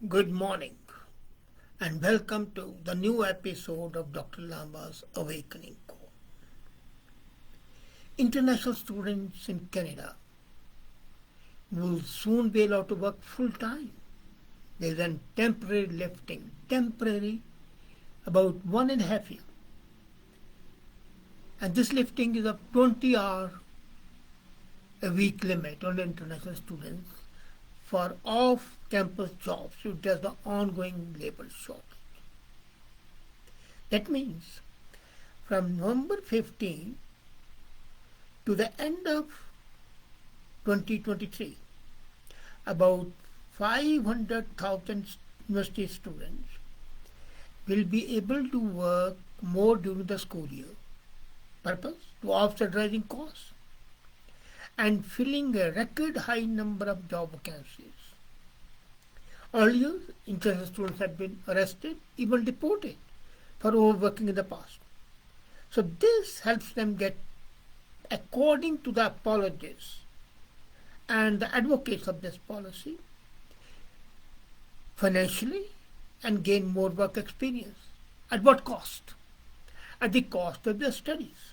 Good morning and welcome to the new episode of Dr. Lamba's Awakening Call. International students in Canada will soon be allowed to work full time. There is a temporary lifting, temporary about 1.5 years. And this lifting is a 20-hour a week limit on international students for off-campus jobs due to the ongoing labor shortage. That means from November 15 to the end of 2023, about 500,000 university students will be able to work more during the school year. Purpose? To offset rising costs and filling a record high number of job vacancies. Earlier, international students have been arrested, even deported for overworking in the past. So this helps them get, according to the apologists and the advocates of this policy, financially and gain more work experience. At what cost? At the cost of their studies.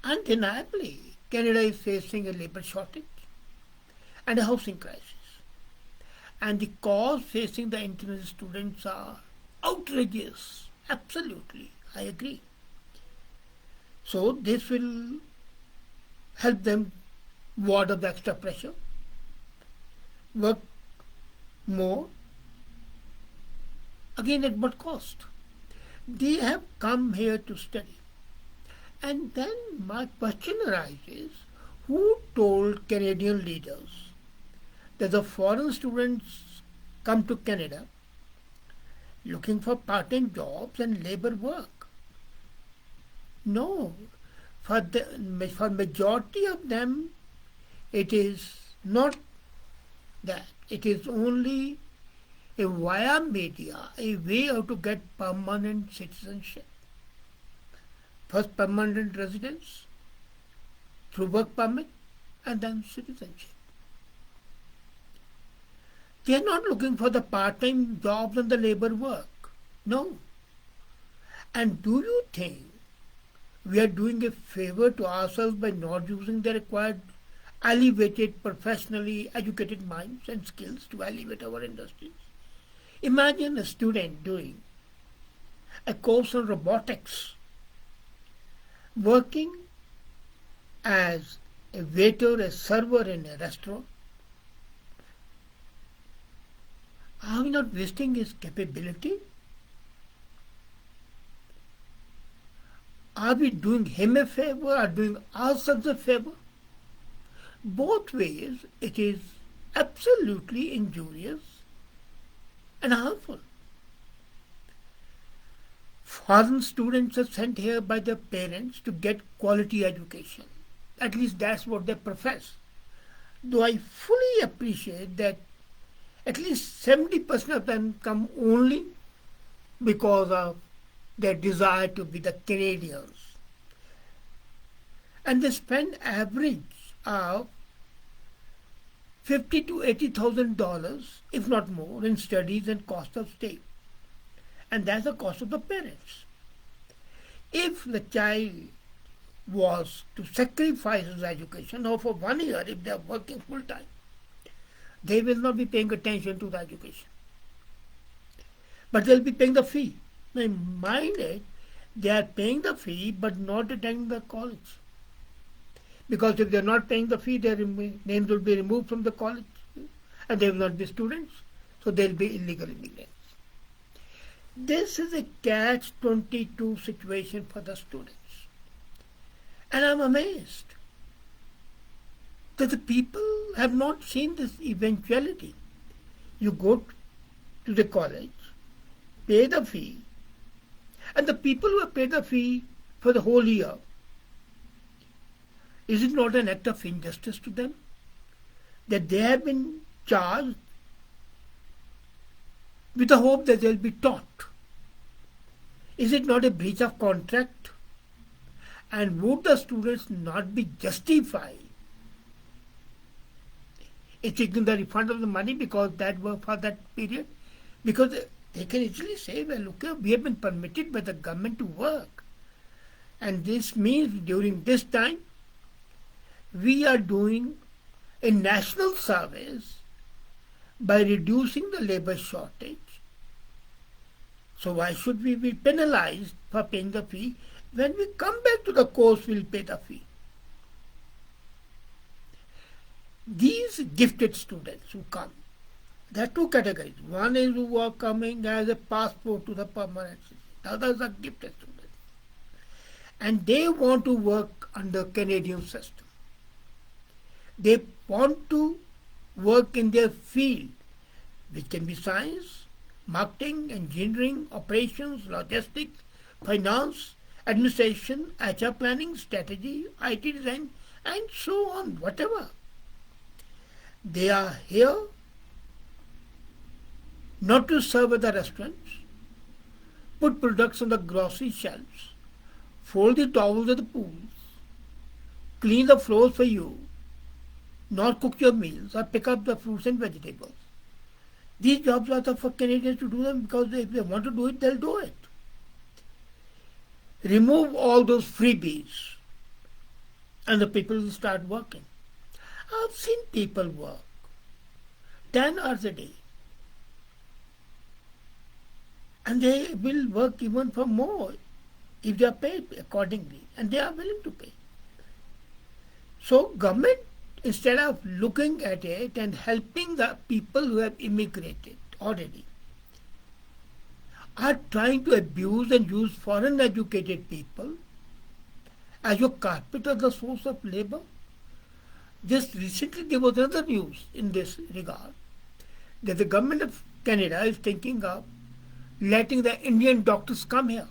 Undeniably, Canada is facing a labor shortage and a housing crisis. And the costs facing the international students are outrageous. Absolutely, I agree. So this will help them ward off the extra pressure, work more. Again, at what cost? They have come here to study. And then my question arises, who told Canadian leaders that the foreign students come to Canada looking for part-time jobs and labor work? No, for majority of them, it is not that. It is only a via media, a way how to get permanent citizenship. First permanent residence through work permit and then citizenship. They are not looking for the part-time jobs and the labor work. No. And do you think we are doing a favor to ourselves by not using the required elevated, professionally educated minds and skills to elevate our industries? Imagine a student doing a course on robotics, working as a waiter, a server in a restaurant. Are we not wasting his capability? Are we doing him a favor or doing ourselves a favor? Both ways, it is absolutely injurious and harmful. Foreign students are sent here by their parents to get quality education. At least that's what they profess. Though I fully appreciate that at least 70% of them come only because of their desire to be the Canadians. And they spend average of $50,000 to $80,000, if not more, in studies and cost of stay. And that's the cost of the parents. If the child was to sacrifice his education, or for 1 year if they are working full time, they will not be paying attention to the education. But they'll be paying the fee. Now mind it, they are paying the fee but not attending the college. Because if they're not paying the fee, their names will be removed from the college and they will not be students. So they'll be illegal immigrants. This is a catch-22 situation for the students. And I'm amazed that the people have not seen this eventuality. You go to the college, pay the fee, and the people who have paid the fee for the whole year, is it not an act of injustice to them that they have been charged with the hope that they'll be taught? Is it not a breach of contract? And would the students not be justified is seeking the refund of the money because that were for that period. Because they can easily say, well, look, we have been permitted by the government to work. And this means during this time, we are doing a national service by reducing the labor shortage. So why should we be penalized for paying the fee? When we come back to the course, we'll pay the fee. These gifted students who come, there are two categories. One is who are coming as a passport to the permanent citizen. The others are gifted students. And they want to work under Canadian system. They want to work in their field, which can be science, marketing, engineering, operations, logistics, finance, administration, HR planning, strategy, IT design, and so on, whatever. They are here not to serve at the restaurants, put products on the grocery shelves, fold the towels at the pools, clean the floors for you, not cook your meals or pick up the fruits and vegetables. These jobs are for Canadians to do them because if they want to do it, they'll do it. Remove all those freebies and the people will start working. I've seen people work 10 hours a day. And they will work even for more if they are paid accordingly. And they are willing to pay. So government, instead of looking at it and helping the people who have immigrated already, are trying to abuse and use foreign educated people as your carpet as the source of labor. Just recently there was another news in this regard that the government of Canada is thinking of letting the Indian doctors come here.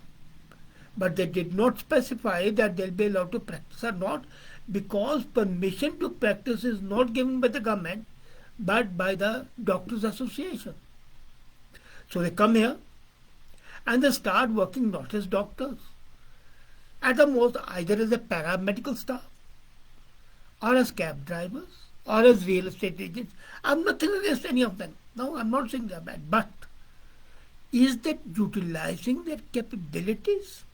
But they did not specify that they'll be allowed to practice or not, because permission to practice is not given by the government but by the Doctors Association. So they come here and they start working not as doctors, at the most either as a paramedical staff or as cab drivers or as real estate agents. I'm nothing against any of them. No, I'm not saying they're bad. But is that utilizing their capabilities?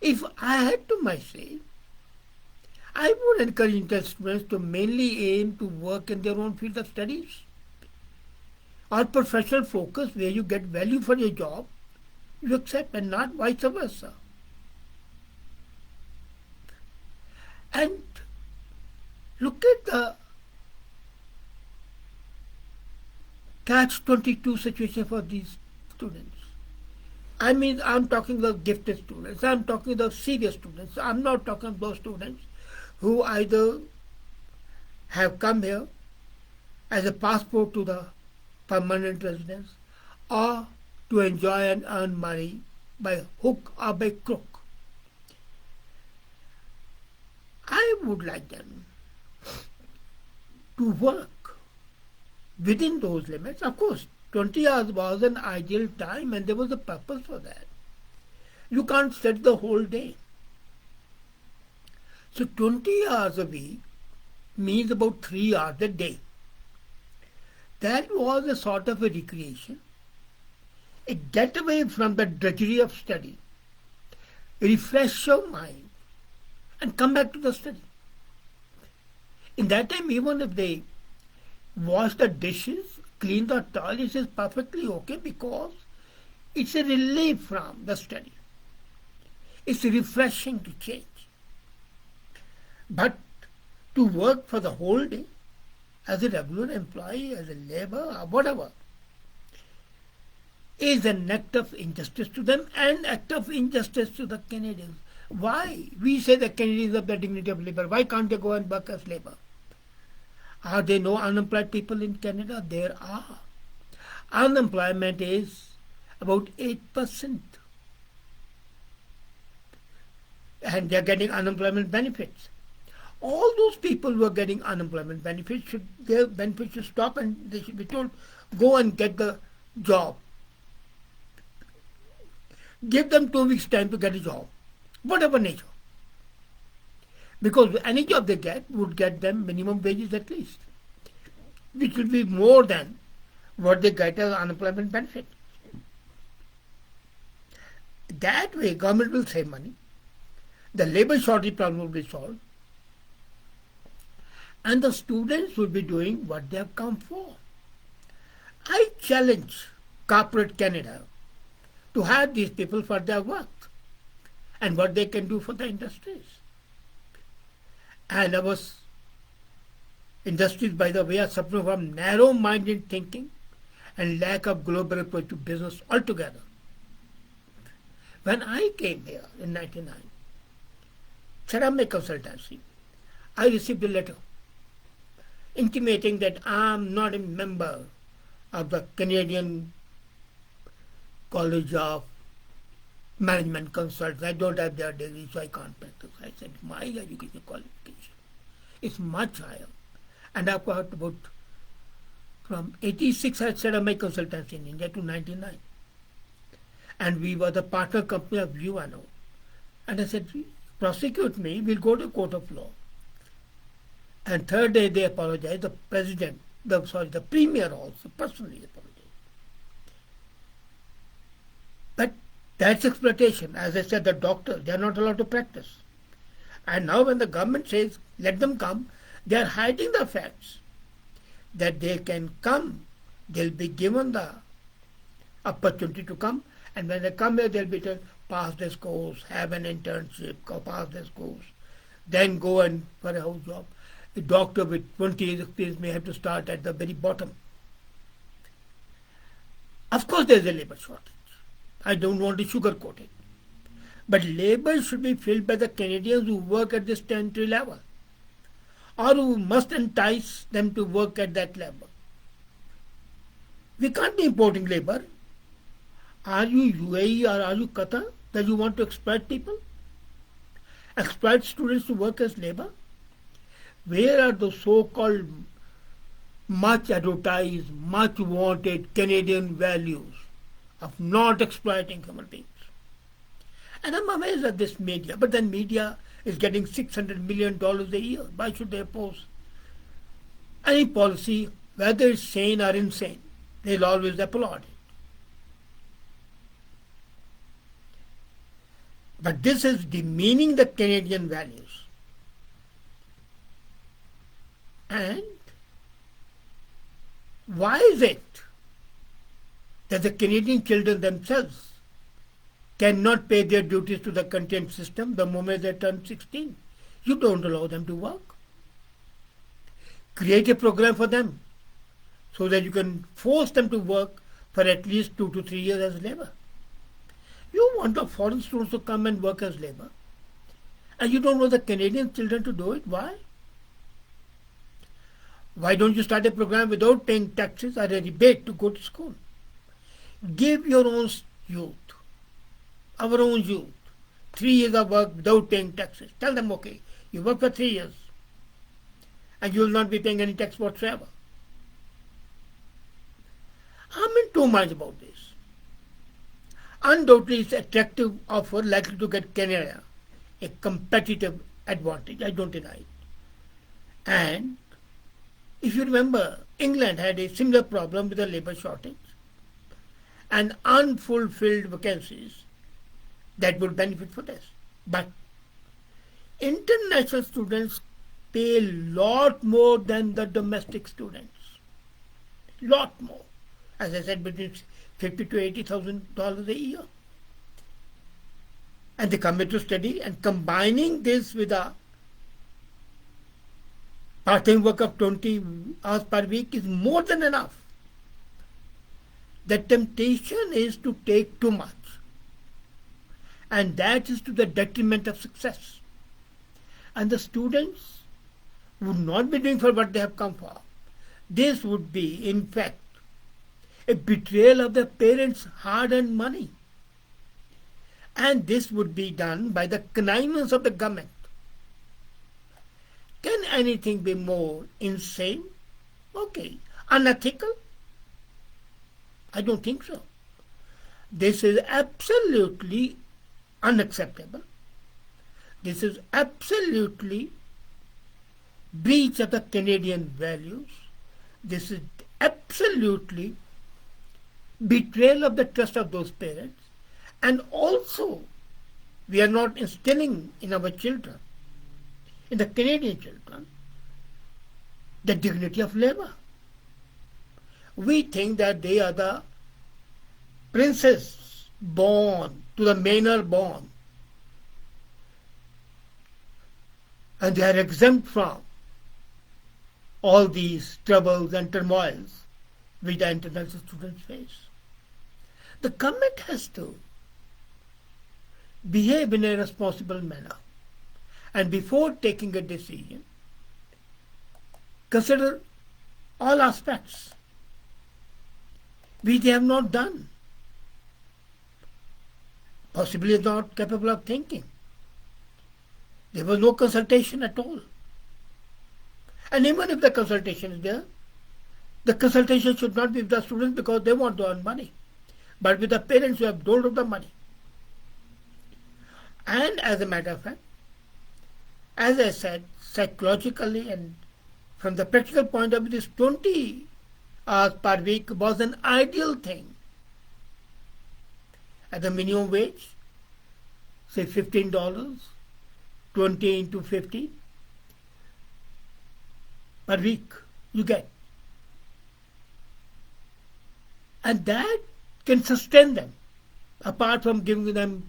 If I had to myself, I would encourage interested students to mainly aim to work in their own field of studies or professional focus where you get value for your job, you accept, and not vice versa. And look at the catch-22 situation for these students. I mean, I'm talking about gifted students, I'm talking about serious students. I'm not talking about those students who either have come here as a passport to the permanent residence or to enjoy and earn money by hook or by crook. I would like them to work within those limits. Of course, 20 hours was an ideal time and there was a purpose for that. You can't study the whole day. So 20 hours a week means about 3 hours a day. That was a sort of a recreation, a getaway from the drudgery of study, refresh your mind and come back to the study. In that time, even if they wash the dishes, clean the toilets, is perfectly okay because it's a relief from the study. It's refreshing to change. But to work for the whole day as a regular employee, as a labor, or whatever, is an act of injustice to them and act of injustice to the Canadians. Why? We say the Canadians have the dignity of labor. Why can't they go and work as labor? Are there no unemployed people in Canada? There are. Unemployment is about 8%. And they are getting unemployment benefits. All those people who are getting unemployment benefits, their benefits should stop and they should be told, go and get the job. Give them 2 weeks time to get a job, whatever nature. because any job they get would get them minimum wages at least, which will be more than what they get as unemployment benefit. That way, government will save money, the labor shortage problem will be solved, and the students will be doing what they have come for. I challenge corporate Canada to hire these people for their work and what they can do for the industries. And our industries, by the way, are suffering from narrow-minded thinking and lack of global approach to business altogether. When I came here in 1999, set up my consultancy, I received a letter intimating that I am not a member of the Canadian College of Management Consultants. I don't have their degree, so I can't practice. I said, my education qualification is much higher. And I've got about, from 86 I set up my consultancy in India to 99. And we were the partner company of UNO. And I said, prosecute me, we'll go to court of law. And third day they apologized. The president, the premier also personally apologized. But that's exploitation. As I said, the doctors, they are not allowed to practice. And now when the government says, let them come, they are hiding the facts that they can come. They'll be given the opportunity to come. And when they come here, they'll be told, pass this course, have an internship, go pass this course, then go and for a house job. A doctor with 20 years experience may have to start at the very bottom. Of course, there's a labor shortage. I don't want to sugarcoat it. But labor should be filled by the Canadians who work at this entry level, or who must entice them to work at that level. We can't be importing labor. Are you UAE or are you Qatar that you want to exploit people? Exploit students to work as labor? Where are the so-called much advertised, much wanted Canadian values of not exploiting human beings? And I'm amazed at this media, but then media is getting $600 million a year. Why should they oppose any policy, whether it's sane or insane? They'll always applaud it. But this is demeaning the Canadian values. And why is it that the Canadian children themselves cannot pay their duties to the content system the moment they turn 16? You don't allow them to work. Create a program for them so that you can force them to work for at least 2 to 3 years as labor. You want the foreign students to come and work as labor, and you don't want the Canadian children to do it. Why? Why don't you start a program without paying taxes or a rebate to go to school? Give your own youth, our own youth, 3 years of work without paying taxes. Tell them, okay, you work for 3 years and you will not be paying any tax whatsoever. I'm in two minds about this. Undoubtedly, it's an attractive offer likely to get Canada a competitive advantage. I don't deny it. And if you remember, England had a similar problem with the labor shortage and unfulfilled vacancies that would benefit for this. But international students pay a lot more than the domestic students. Lot more. As I said, between $50,000 to $80,000 a year. And they come here to study, and combining this with a part-time work of 20 hours per week is more than enough. The temptation is to take too much. And that is to the detriment of success. And the students would not be doing for what they have come for. This would be, in fact, a betrayal of their parents' hard-earned money. And this would be done by the connivance of the government. Can anything be more insane? Okay. Unethical? I don't think so. This is absolutely unacceptable. This is absolutely breach of the Canadian values. This is absolutely betrayal of the trust of those parents. And also, we are not instilling in our children, in the Canadian children, the dignity of labor. We think that they are the princes born, to the manor born, and they are exempt from all these troubles and turmoils which the international students face. The government has to behave in a responsible manner, and before taking a decision, consider all aspects which they have not done, possibly not capable of thinking. There was no consultation at all. And even if the consultation is there, the consultation should not be with the students because they want to earn money, but with the parents who have doled out the money. And as a matter of fact, as I said, psychologically and from the practical point of view, this 20 hours per week was an ideal thing. At the minimum wage, say $15, 20 into 50 per week you get. And that can sustain them, apart from giving them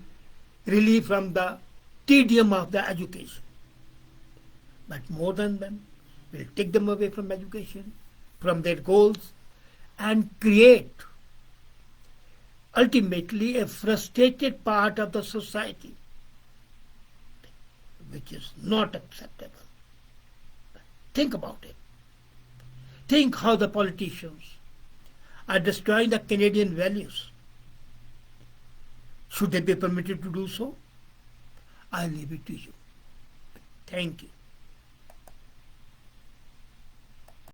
relief from the tedium of the education. But more than them, will take them away from education, from their goals, and create ultimately a frustrated part of the society, which is not acceptable. Think about it. Think how the politicians are destroying the Canadian values. Should they be permitted to do so? I leave it to you. Thank you.